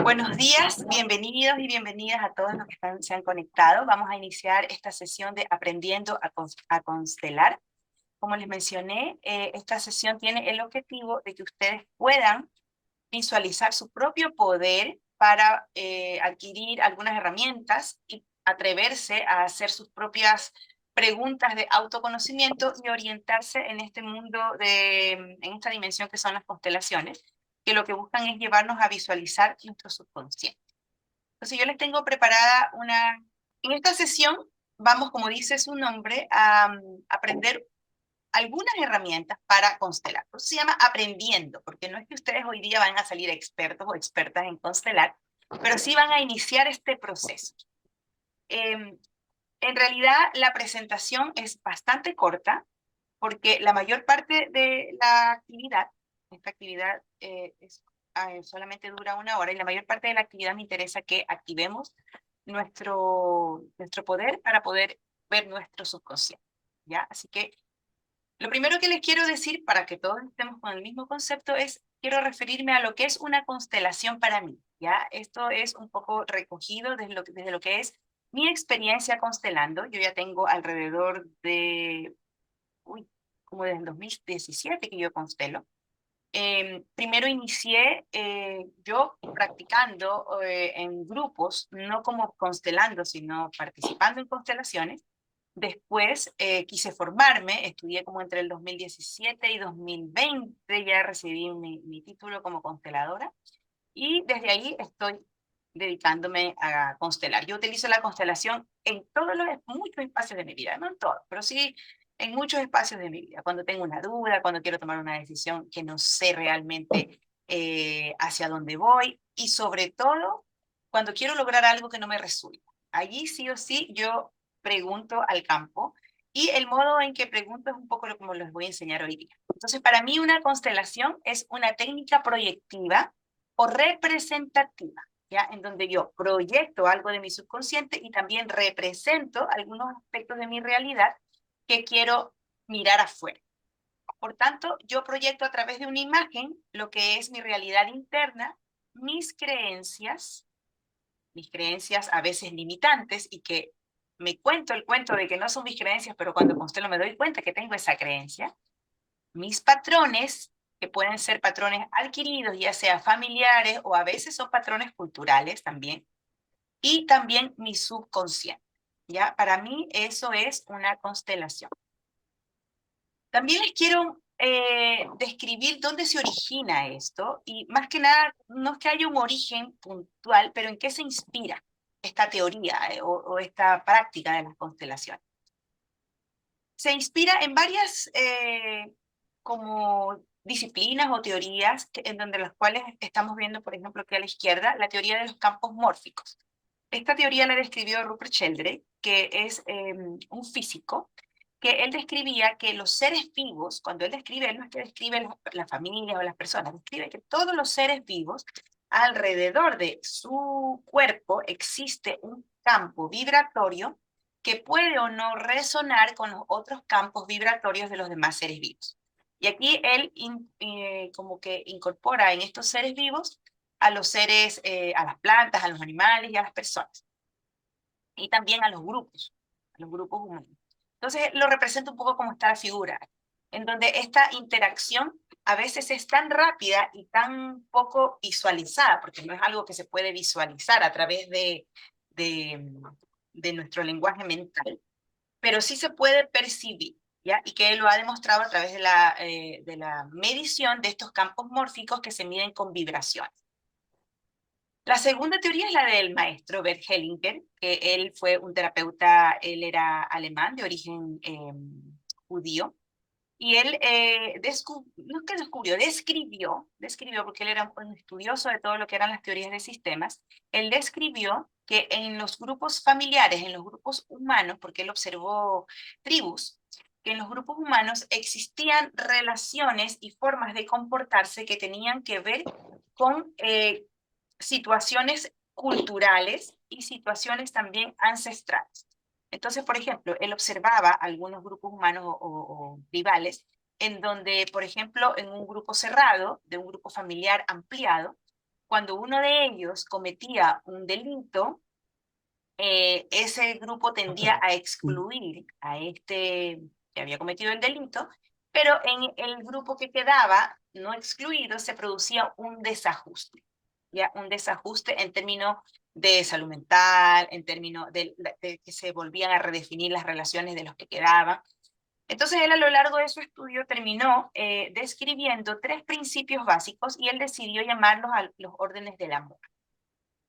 Buenos días, bienvenidos y bienvenidas a todos los que se han conectado. Vamos a iniciar esta sesión de Aprendiendo a Constelar. Como les mencioné, esta sesión tiene el objetivo de que ustedes puedan visualizar su propio poder para adquirir algunas herramientas y atreverse a hacer sus propias preguntas de autoconocimiento y orientarse en este mundo, en esta dimensión que son las constelaciones, que lo que buscan es llevarnos a visualizar nuestro subconsciente. Entonces yo les tengo preparada una... En esta sesión vamos, como dice su nombre, a aprender algunas herramientas para constelar. Por eso se llama aprendiendo, porque no es que ustedes hoy día van a salir expertos o expertas en constelar, pero sí van a iniciar este proceso. En realidad la presentación es bastante corta, porque la mayor parte de la actividad, esta actividad solamente dura 1 hora, y la mayor parte de la actividad me interesa que activemos nuestro poder para poder ver nuestro subconsciente, ¿ya? Así que lo primero que les quiero decir, para que todos estemos con el mismo concepto, es, quiero referirme a lo que es una constelación para mí, ¿ya? Esto es un poco recogido desde lo que es mi experiencia constelando. Yo ya tengo alrededor de, como desde el 2017 que yo constelo. Primero inicié yo practicando en grupos, no como constelando, sino participando en constelaciones. Después quise formarme, estudié como entre el 2017 y 2020, ya recibí mi título como consteladora, y desde ahí estoy dedicándome a constelar. Yo utilizo la constelación en muchos espacios de mi vida, no en todos, pero sí en muchos espacios de mi vida. Cuando tengo una duda, cuando quiero tomar una decisión que no sé realmente hacia dónde voy, y sobre todo cuando quiero lograr algo que no me resulta. Allí sí o sí yo pregunto al campo, y el modo en que pregunto es un poco como les voy a enseñar hoy día. Entonces, para mí una constelación es una técnica proyectiva o representativa, ¿ya? En donde yo proyecto algo de mi subconsciente y también represento algunos aspectos de mi realidad que quiero mirar afuera. Por tanto, yo proyecto a través de una imagen lo que es mi realidad interna, mis creencias a veces limitantes, y que me cuento el cuento de que no son mis creencias, pero cuando constelo me doy cuenta que tengo esa creencia, mis patrones, que pueden ser patrones adquiridos, ya sea familiares o a veces son patrones culturales también, y también mi subconsciente. ¿Ya? Para mí eso es una constelación. También les quiero describir dónde se origina esto, y más que nada, no es que haya un origen puntual, pero en qué se inspira esta teoría o esta práctica de las constelaciones. Se inspira en varias como disciplinas o teorías en donde las cuales estamos viendo, por ejemplo, aquí a la izquierda, la teoría de los campos mórficos. Esta teoría la describió Rupert Sheldrake, que es un físico, que él describía que los seres vivos, cuando él describe, él no es que describe la familia o las personas, describe que todos los seres vivos, alrededor de su cuerpo existe un campo vibratorio que puede o no resonar con los otros campos vibratorios de los demás seres vivos. Y aquí él como que incorpora en estos seres vivos a los seres, a las plantas, a los animales y a las personas. Y también a los grupos humanos. Entonces lo representa un poco como está la figura, en donde esta interacción a veces es tan rápida y tan poco visualizada, porque no es algo que se puede visualizar a través de, de nuestro lenguaje mental, pero sí se puede percibir, ¿ya? Y que él lo ha demostrado a través de la medición de estos campos mórficos que se miden con vibraciones. La segunda teoría es la del maestro Bert Hellinger, que él fue un terapeuta, él era alemán de origen judío, y él no es que describió, porque él era un estudioso de todo lo que eran las teorías de sistemas. Él describió que en los grupos familiares, en los grupos humanos, porque él observó tribus, que en los grupos humanos existían relaciones y formas de comportarse que tenían que ver con situaciones culturales y situaciones también ancestrales. Entonces, por ejemplo, él observaba algunos grupos humanos o en donde, por ejemplo, en un grupo cerrado, de un grupo familiar ampliado, cuando uno de ellos cometía un delito, ese grupo tendía a excluir a este que había cometido el delito, pero en el grupo que quedaba no excluido se producía un desajuste, ¿ya? Un desajuste en términos de salud mental, en términos de que se volvían a redefinir las relaciones de los que quedaban. Entonces él a lo largo de su estudio terminó describiendo 3 principios básicos y él decidió llamarlos a los órdenes del amor.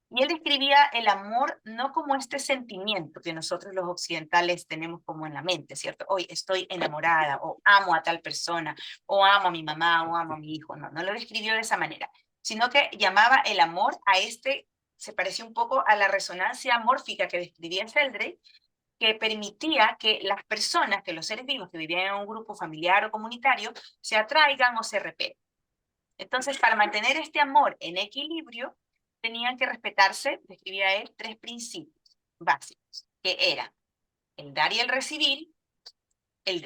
Y él describía el amor no como este sentimiento que nosotros los occidentales tenemos como en la mente, ¿cierto? Hoy estoy enamorada, o amo a tal persona, o amo a mi mamá, o amo a mi hijo. No, no lo describió de esa manera, sino que llamaba el amor a este, se parecía un poco a la resonancia mórfica que describía Sheldrake, que permitía que las personas, que los seres vivos que vivían en un grupo familiar o comunitario, se atraigan o se repelen. Entonces, para mantener este amor en equilibrio, tenían que respetarse, describía él, 3 principios básicos, que eran el dar y el recibir.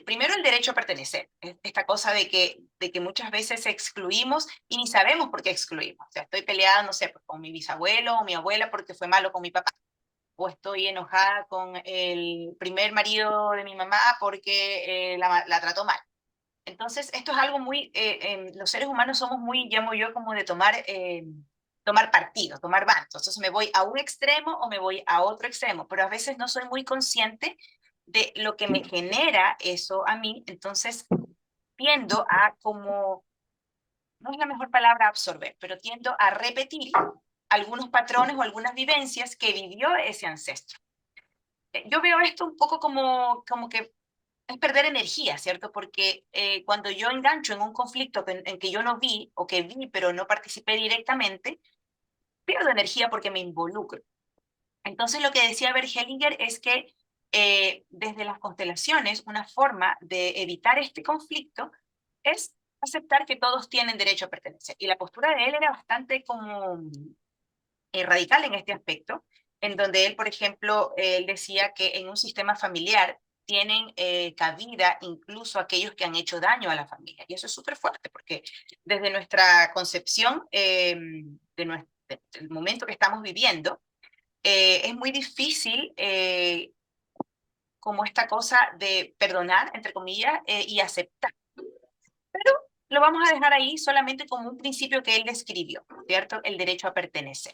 Primero, el derecho a pertenecer. Esta cosa de que muchas veces excluimos y ni sabemos por qué excluimos. O sea, estoy peleada, no sé, pues, con mi bisabuelo o mi abuela porque fue malo con mi papá. O estoy enojada con el primer marido de mi mamá porque la trató mal. Entonces, esto es algo muy, los seres humanos somos muy, llamo yo, como de tomar partido, tomar bandos. Entonces me voy a un extremo o me voy a otro extremo, pero a veces no soy muy consciente de lo que me genera eso a mí, entonces tiendo a como, no es la mejor palabra absorber, pero tiendo a repetir algunos patrones o algunas vivencias que vivió ese ancestro. Yo veo esto un poco como que es perder energía, ¿cierto? Porque cuando yo engancho en un conflicto en que yo no vi o que vi pero no participé directamente, pierdo energía porque me involucro. Entonces lo que decía Bert Hellinger es que desde las constelaciones una forma de evitar este conflicto es aceptar que todos tienen derecho a pertenecer. Y la postura de él era bastante como radical en este aspecto, en donde él, por ejemplo, él decía que en un sistema familiar tienen cabida incluso aquellos que han hecho daño a la familia. Y eso es súper fuerte, porque desde nuestra concepción del momento que estamos viviendo, es muy difícil como esta cosa de perdonar, entre comillas, y aceptar. Pero lo vamos a dejar ahí solamente como un principio que él describió, ¿cierto? El derecho a pertenecer.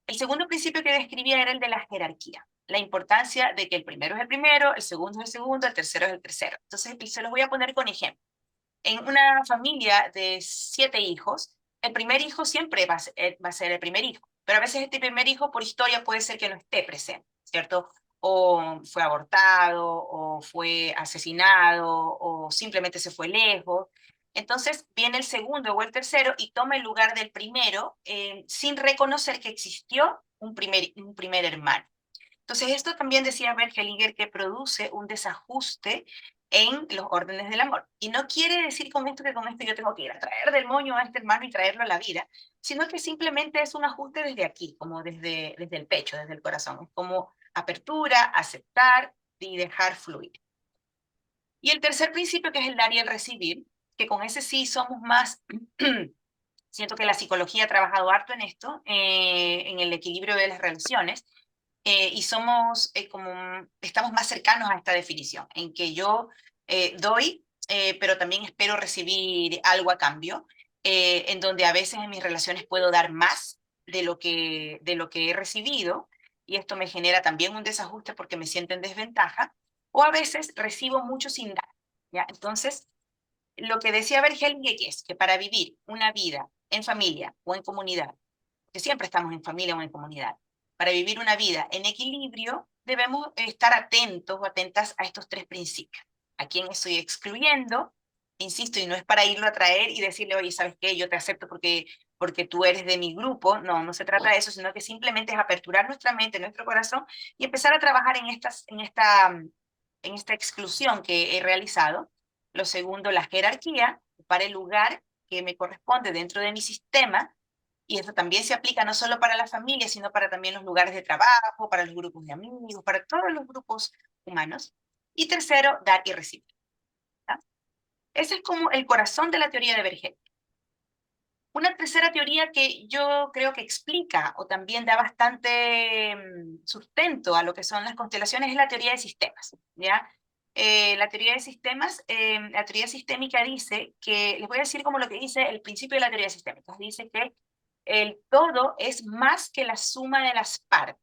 El segundo principio que describía era el de la jerarquía, la importancia de que el primero es el primero, el segundo es el segundo, el tercero es el tercero. Entonces, se los voy a poner con ejemplo. En una familia de 7 hijos, el primer hijo siempre va a ser el primer hijo, pero a veces este primer hijo por historia puede ser que no esté presente, ¿cierto? O fue abortado, o fue asesinado, o simplemente se fue lejos. Entonces viene el segundo o el tercero y toma el lugar del primero sin reconocer que existió un primer hermano. Entonces, esto también decía Bergelinger que produce un desajuste en los órdenes del amor. Y no quiere decir con esto que con esto yo tengo que ir a traer del moño a este hermano y traerlo a la vida, sino que simplemente es un ajuste desde aquí, como desde el pecho, desde el corazón. Es como apertura, aceptar y dejar fluir. Y el tercer principio, que es el dar y el recibir, que con ese sí somos más, siento que la psicología ha trabajado harto en esto, en el equilibrio de las relaciones, y somos estamos más cercanos a esta definición, en que yo doy, pero también espero recibir algo a cambio, en donde a veces en mis relaciones puedo dar más de lo que he recibido, y esto me genera también un desajuste porque me siento en desventaja, o a veces recibo mucho sin dar, ¿ya? Entonces, lo que decía Bergelinger es que para vivir una vida en familia o en comunidad, que siempre estamos en familia o en comunidad, para vivir una vida en equilibrio, debemos estar atentos o atentas a estos 3 principios. ¿A quién estoy excluyendo? Insisto, y no es para irlo a traer y decirle, oye, ¿sabes qué? Yo te acepto porque tú eres de mi grupo. No, no se trata de eso, sino que simplemente es aperturar nuestra mente, nuestro corazón y empezar a trabajar en esta exclusión que he realizado. Lo segundo, la jerarquía, para el lugar que me corresponde dentro de mi sistema, y eso también se aplica no solo para la familia, sino para también los lugares de trabajo, para los grupos de amigos, para todos los grupos humanos. Y tercero, dar y recibir. ¿Ya? Ese es como el corazón de la teoría de Berger. Una tercera teoría que yo creo que explica o también da bastante sustento a lo que son las constelaciones es la teoría de sistemas, ¿ya? La teoría de sistemas, la teoría sistémica dice que, les voy a decir como lo que dice el principio de la teoría sistémica, dice que el todo es más que la suma de las partes.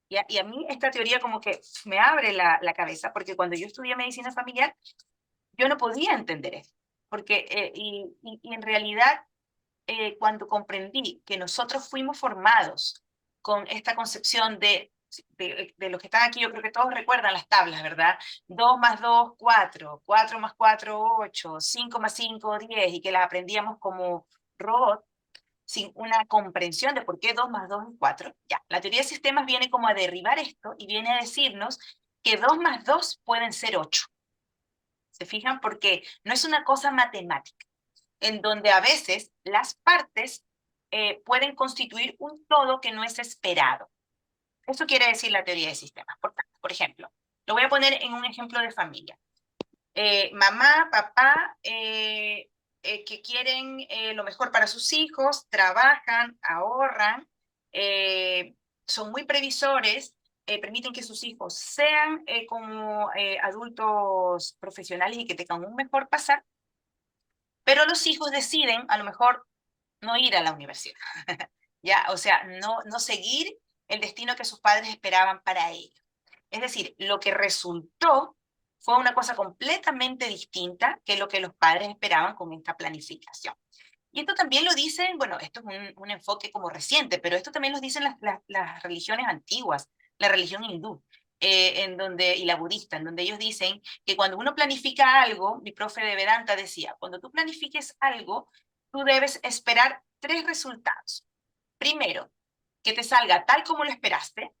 ¿Ya? Y a mí esta teoría como que me abre la cabeza, porque cuando yo estudié medicina familiar, yo no podía entender eso, porque, y en realidad cuando comprendí que nosotros fuimos formados con esta concepción de los que están aquí, yo creo que todos recuerdan las tablas, ¿verdad? 2 más 2 4 4 más 4 8 5 más 5 10 y que las aprendíamos como robot, sin una comprensión de por qué 2 más 2 es 4. Ya, la teoría de sistemas viene como a derribar esto y viene a decirnos que 2 más 2 pueden ser 8. ¿Se fijan? Porque no es una cosa matemática en donde a veces las partes pueden constituir un todo que no es esperado. Eso quiere decir la teoría de sistemas. Por ejemplo, lo voy a poner en un ejemplo de familia. Mamá, papá, que quieren lo mejor para sus hijos, trabajan, ahorran, son muy previsores, permiten que sus hijos sean como adultos profesionales y que tengan un mejor pasar, pero los hijos deciden a lo mejor no ir a la universidad, ¿ya? O sea, no seguir el destino que sus padres esperaban para ellos. Es decir, lo que resultó fue una cosa completamente distinta que lo que los padres esperaban con esta planificación. Y esto también lo dicen, bueno, esto es un enfoque como reciente, pero esto también lo dicen las religiones antiguas, la religión hindú, y la budista, en donde ellos dicen que cuando uno planifica algo, mi profe de Vedanta decía, cuando tú planifiques algo, tú debes esperar 3 resultados. Primero, que te salga tal como lo esperaste,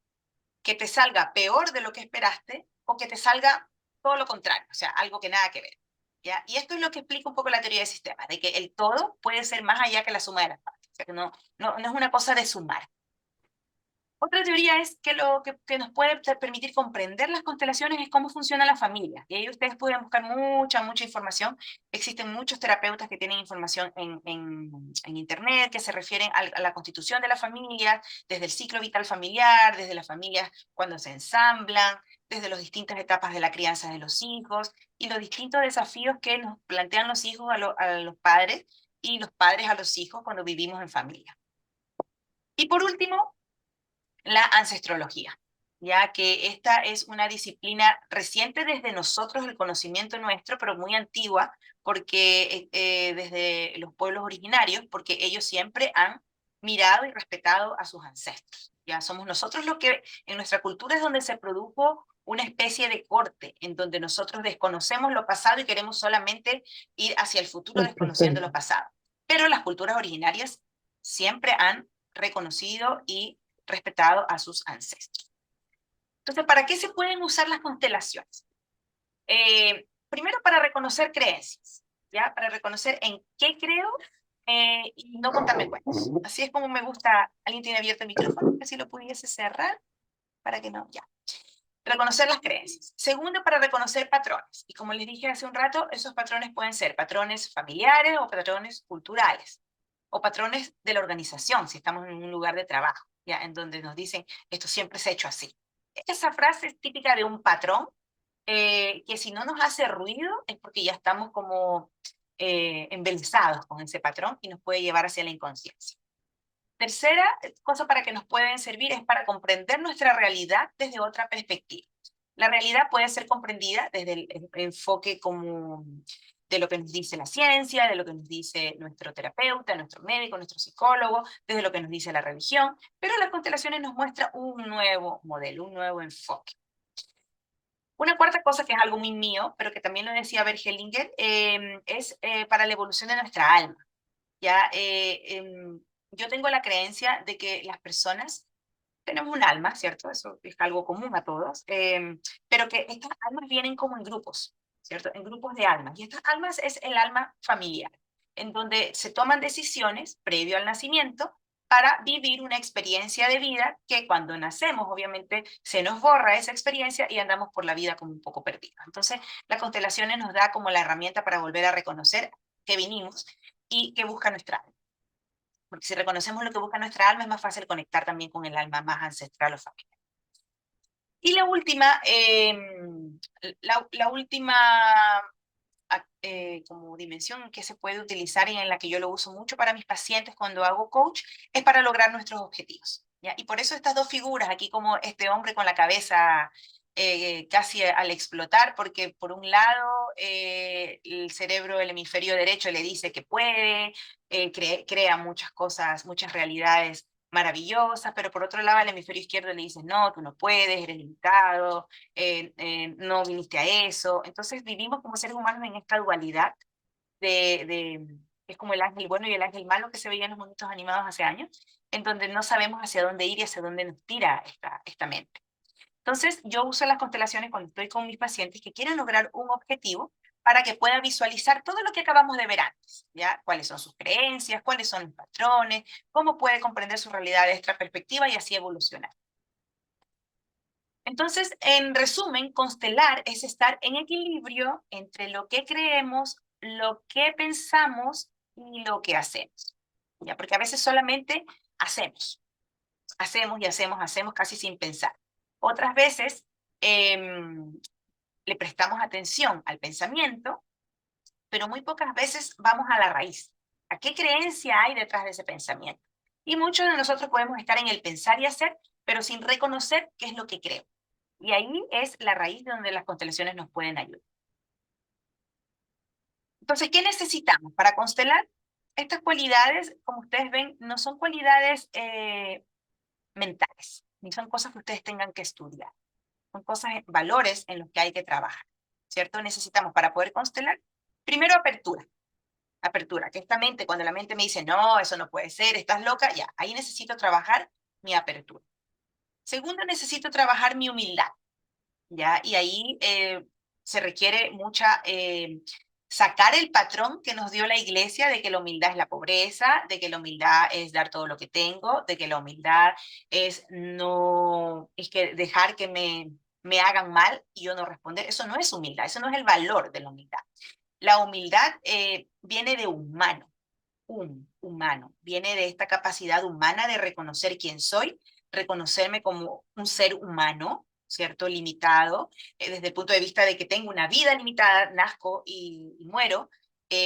que te salga peor de lo que esperaste o que te salga todo lo contrario, o sea, algo que nada que ver. ¿Ya? Y esto es lo que explica un poco la teoría de sistemas, de que el todo puede ser más allá que la suma de las partes, o sea, que no es una cosa de sumar. Otra teoría es que lo que nos puede permitir comprender las constelaciones es cómo funciona la familia. Y ahí ustedes pueden buscar mucha información. Existen muchos terapeutas que tienen información en Internet que se refieren a la constitución de la familia, desde el ciclo vital familiar, desde las familias cuando se ensamblan, desde las distintas etapas de la crianza de los hijos y los distintos desafíos que nos plantean los hijos a los padres y los padres a los hijos cuando vivimos en familia. Y por último, la ancestrología, ya que esta es una disciplina reciente desde nosotros, el conocimiento nuestro, pero muy antigua, porque desde los pueblos originarios, porque ellos siempre han mirado y respetado a sus ancestros. Ya somos nosotros los que en nuestra cultura es donde se produjo una especie de corte, en donde nosotros desconocemos lo pasado y queremos solamente ir hacia el futuro El desconociendo lo presente. pasado. Pero las culturas originarias siempre han reconocido y respetado a sus ancestros. Entonces, ¿para qué se pueden usar las constelaciones? Primero, para reconocer creencias, ¿ya? Para reconocer en qué creo y no contarme cuentos. Así es como me gusta. ¿Alguien tiene abierto el micrófono? Que si lo pudiese cerrar para que no, ya. Reconocer las creencias. Segundo, para reconocer patrones. Y como les dije hace un rato, esos patrones pueden ser patrones familiares o patrones culturales o patrones de la organización, si estamos en un lugar de trabajo, ya, en donde nos dicen, esto siempre se ha hecho así. Esa frase es típica de un patrón que si no nos hace ruido es porque ya estamos como embelesados con ese patrón y nos puede llevar hacia la inconsciencia. Tercera cosa para que nos pueden servir es para comprender nuestra realidad desde otra perspectiva. La realidad puede ser comprendida desde el enfoque como de lo que nos dice la ciencia, de lo que nos dice nuestro terapeuta, nuestro médico, nuestro psicólogo, desde lo que nos dice la religión, pero las constelaciones nos muestran un nuevo modelo, un nuevo enfoque. Una cuarta cosa que es algo muy mío, pero que también lo decía Bert Hellinger, es para la evolución de nuestra alma. ¿Ya? Yo tengo la creencia de que las personas tenemos un alma, ¿cierto? Eso es algo común a todos, pero que estas almas vienen como en grupos, ¿cierto? En grupos de almas. Y estas almas es el alma familiar, en donde se toman decisiones previo al nacimiento para vivir una experiencia de vida que cuando nacemos, obviamente, se nos borra esa experiencia y andamos por la vida como un poco perdidos. Entonces, las constelaciones nos da como la herramienta para volver a reconocer que vinimos y que busca nuestra alma. Porque si reconocemos lo que busca nuestra alma, es más fácil conectar también con el alma más ancestral o familiar. Y la última, la última como dimensión que se puede utilizar y en la que yo lo uso mucho para mis pacientes cuando hago coach, es para lograr nuestros objetivos, ¿ya? Y por eso estas dos figuras, aquí como este hombre con la cabeza casi al explotar, porque por un lado el cerebro, el hemisferio derecho le dice que puede, crea muchas cosas, muchas realidades maravillosas, pero por otro lado el hemisferio izquierdo le dice, no, tú no puedes, eres limitado, no viniste a eso. Entonces vivimos como seres humanos en esta dualidad es como el ángel bueno y el ángel malo que se veía en los monitos animados hace años, en donde no sabemos hacia dónde ir y hacia dónde nos tira esta mente. Entonces yo uso las constelaciones cuando estoy con mis pacientes que quieren lograr un objetivo para que pueda visualizar todo lo que acabamos de ver antes, ¿ya? Cuáles son sus creencias, cuáles son los patrones, cómo puede comprender su realidad de esta perspectiva y así evolucionar. Entonces, en resumen, constelar es estar en equilibrio entre lo que creemos, lo que pensamos y lo que hacemos. ¿Ya? Porque a veces solamente hacemos, hacemos casi sin pensar. Otras veces le prestamos atención al pensamiento, pero muy pocas veces vamos a la raíz. ¿A qué creencia hay detrás de ese pensamiento? Y muchos de nosotros podemos estar en el pensar y hacer, pero sin reconocer qué es lo que creo. Y ahí es la raíz de donde las constelaciones nos pueden ayudar. Entonces, ¿qué necesitamos para constelar? Estas cualidades, como ustedes ven, no son cualidades mentales, ni son cosas que ustedes tengan que estudiar. Son cosas, valores en los que hay que trabajar, ¿cierto? Necesitamos para poder constelar, primero apertura. Apertura, que esta mente, cuando la mente me dice, no, eso no puede ser, estás loca, ya, ahí necesito trabajar mi apertura. Segundo, necesito trabajar mi humildad. ¿Ya? Y ahí se requiere mucha, sacar el patrón que nos dio la iglesia de que la humildad es la pobreza, de que la humildad es dar todo lo que tengo, de que la humildad es no, es que dejar que me hagan mal y yo no responder. Eso no es humildad, eso no es el valor de la humildad. La humildad viene de humano, humano, viene de esta capacidad humana de reconocer quién soy, reconocerme como un ser humano, ¿cierto? Limitado, desde el punto de vista de que tengo una vida limitada, nazco y muero,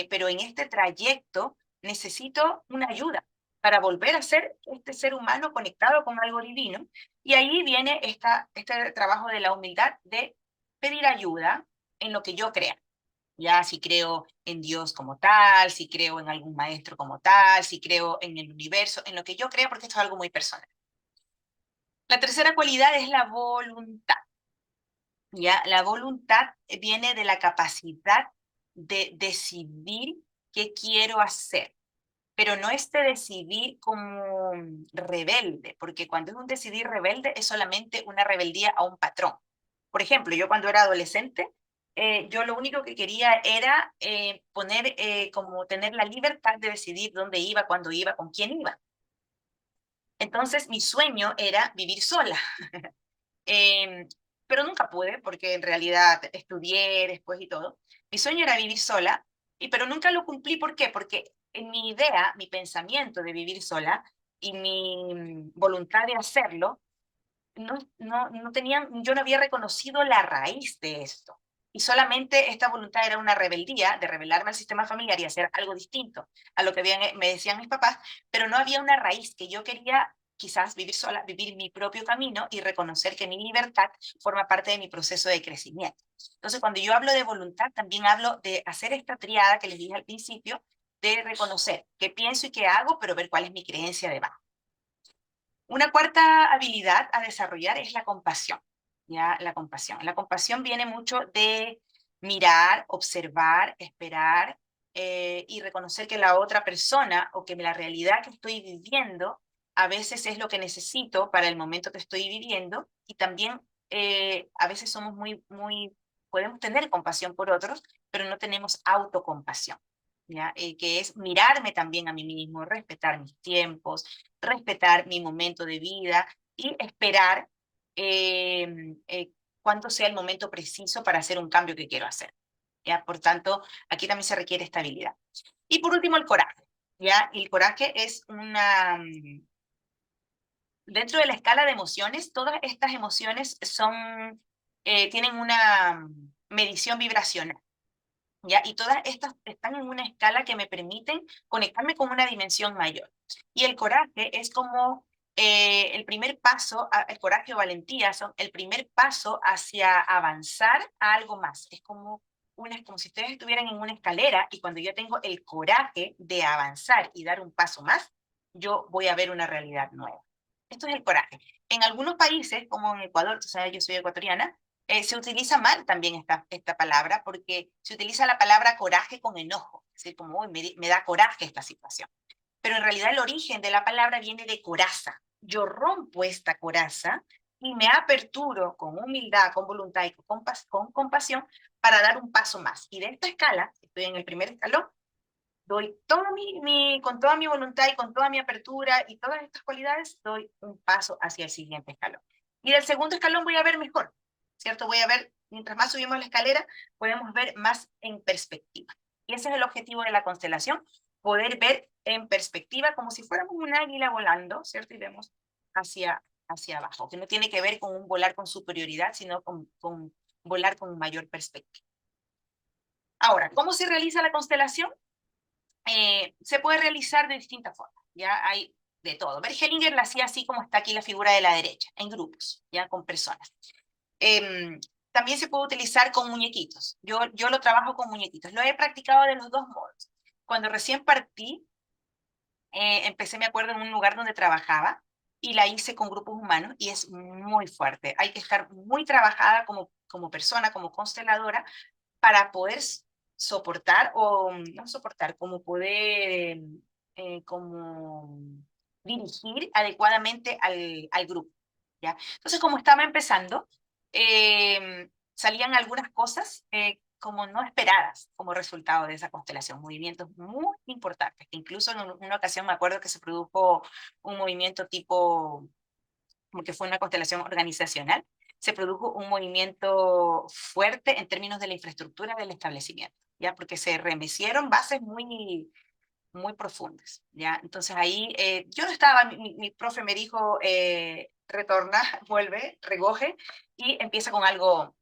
pero en este trayecto necesito una ayuda para volver a ser este ser humano conectado con algo divino. Y ahí viene este trabajo de la humildad de pedir ayuda en lo que yo crea. Ya si creo en Dios como tal, si creo en algún maestro como tal, si creo en el universo, en lo que yo creo, porque esto es algo muy personal. La tercera cualidad es la voluntad. ¿Ya? La voluntad viene de la capacidad de decidir qué quiero hacer, pero no este decidir como rebelde, porque cuando es un decidir rebelde es solamente una rebeldía a un patrón. Por ejemplo, yo cuando era adolescente, yo lo único que quería era como tener la libertad de decidir dónde iba, cuándo iba, con quién iba. Entonces, mi sueño era vivir sola. Eh, pero nunca pude, porque en realidad estudié después y todo. Mi sueño era vivir sola, pero nunca lo cumplí. ¿Por qué? Porque en mi idea, mi pensamiento de vivir sola y mi voluntad de hacerlo, no tenían, yo no había reconocido la raíz de esto. Y solamente esta voluntad era una rebeldía de rebelarme al sistema familiar y hacer algo distinto a lo que me decían mis papás, pero no había una raíz que yo quería quizás vivir sola, vivir mi propio camino y reconocer que mi libertad forma parte de mi proceso de crecimiento. Entonces, cuando yo hablo de voluntad, también hablo de hacer esta triada que les dije al principio, de reconocer qué pienso y qué hago, pero ver cuál es mi creencia debajo. Una cuarta habilidad a desarrollar es la compasión. ¿Ya? La compasión. La compasión viene mucho de mirar, observar, esperar y reconocer que la otra persona o que la realidad que estoy viviendo a veces es lo que necesito para el momento que estoy viviendo y también a veces somos podemos tener compasión por otros, pero no tenemos autocompasión. ¿Ya? Que es mirarme también a mí mismo, respetar mis tiempos, respetar mi momento de vida y esperar cuándo sea el momento preciso para hacer un cambio que quiero hacer. ¿Ya? Por tanto, aquí también se requiere estabilidad. Y por último, el coraje. ¿ya? Y el coraje es dentro de la escala de emociones, todas estas emociones tienen una medición vibracional, ¿ya? Y todas estas están en una escala que me permiten conectarme con una dimensión mayor. Y el coraje es como el primer paso, el coraje o valentía son el primer paso hacia avanzar a algo más. Es como si ustedes estuvieran en una escalera y cuando yo tengo el coraje de avanzar y dar un paso más, yo voy a ver una realidad nueva. Esto es el coraje. En algunos países, como en Ecuador, o sea, yo soy ecuatoriana, se utiliza mal también esta palabra porque se utiliza la palabra coraje con enojo, es decir, como, uy, me da coraje esta situación. Pero en realidad el origen de la palabra viene de coraza. Yo rompo esta coraza y me aperturo con humildad, con voluntad y con compasión para dar un paso más. Y de esta escala, estoy en el primer escalón, doy con toda mi voluntad y con toda mi apertura y todas estas cualidades, doy un paso hacia el siguiente escalón. Y del segundo escalón voy a ver mejor, ¿cierto? Voy a ver, mientras más subimos la escalera, podemos ver más en perspectiva. Y ese es el objetivo de la constelación, poder ver en perspectiva como si fuéramos un águila volando, ¿cierto? Y vemos hacia abajo, que no tiene que ver con un volar con superioridad, sino con volar con mayor perspectiva. Ahora, ¿cómo se realiza la constelación? Se puede realizar de distintas formas, ya hay de todo. Bert Hellinger la hacía así como está aquí la figura de la derecha, en grupos, ya con personas. También se puede utilizar con muñequitos. Yo lo trabajo con muñequitos. Lo he practicado de los dos modos. Cuando recién partí, empecé, me acuerdo, en un lugar donde trabajaba y la hice con grupos humanos y es muy fuerte. Hay que estar muy trabajada como persona, como consteladora, para poder soportar o no soportar, como poder como dirigir adecuadamente al grupo, ¿ya? Entonces, como estaba empezando, salían algunas cosas como no esperadas como resultado de esa constelación, movimientos muy importantes, que incluso en una ocasión me acuerdo que se produjo un movimiento tipo como que fue una constelación organizacional, se produjo un movimiento fuerte en términos de la infraestructura del establecimiento, ¿ya? Porque se remecieron bases muy profundas, ¿ya? Entonces ahí yo no estaba, mi profe me dijo, retorna, vuelve, recoge y empieza con algo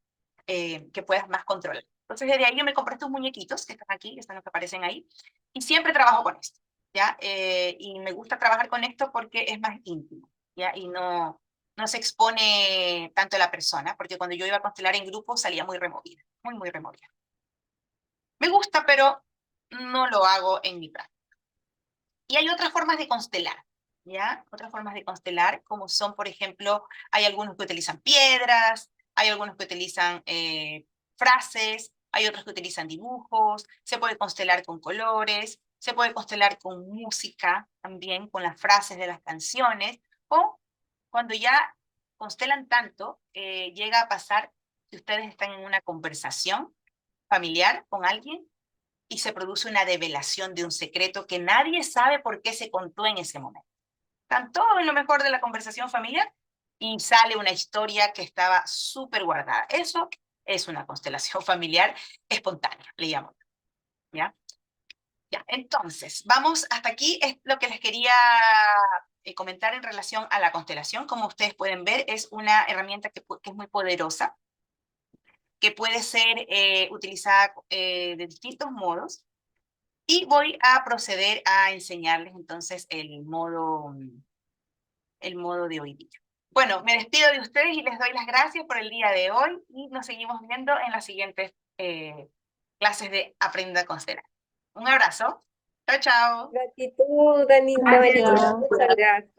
que puedas más controlar. Entonces desde ahí yo me compré estos muñequitos que están aquí, que están los que aparecen ahí, y siempre trabajo con esto, ¿ya? Y me gusta trabajar con esto porque es más íntimo, ¿ya? Y no se expone tanto a la persona, porque cuando yo iba a constelar en grupo salía muy removida, muy removida. Me gusta, pero no lo hago en mi práctica. Y hay otras formas de constelar, ¿ya? Otras formas de constelar, como son, por ejemplo, hay algunos que utilizan piedras, hay algunos que utilizan frases, hay otros que utilizan dibujos, se puede constelar con colores, se puede constelar con música también, con las frases de las canciones, o cuando ya constelan tanto, llega a pasar que ustedes están en una conversación familiar con alguien y se produce una develación de un secreto que nadie sabe por qué se contó en ese momento. Están todos en lo mejor de la conversación familiar y sale una historia que estaba súper guardada. Eso es una constelación familiar espontánea, le llamo. ¿Ya? Ya, entonces, vamos hasta aquí. Es lo que les quería comentar en relación a la constelación. Como ustedes pueden ver, es una herramienta que es muy poderosa, que puede ser utilizada de distintos modos. Y voy a proceder a enseñarles entonces el modo de hoy día. Bueno, me despido de ustedes y les doy las gracias por el día de hoy y nos seguimos viendo en las siguientes clases de Aprenda a Constelar. Un abrazo. Chao, chao. Gratitud, Anita María. Gracias. Muchas gracias.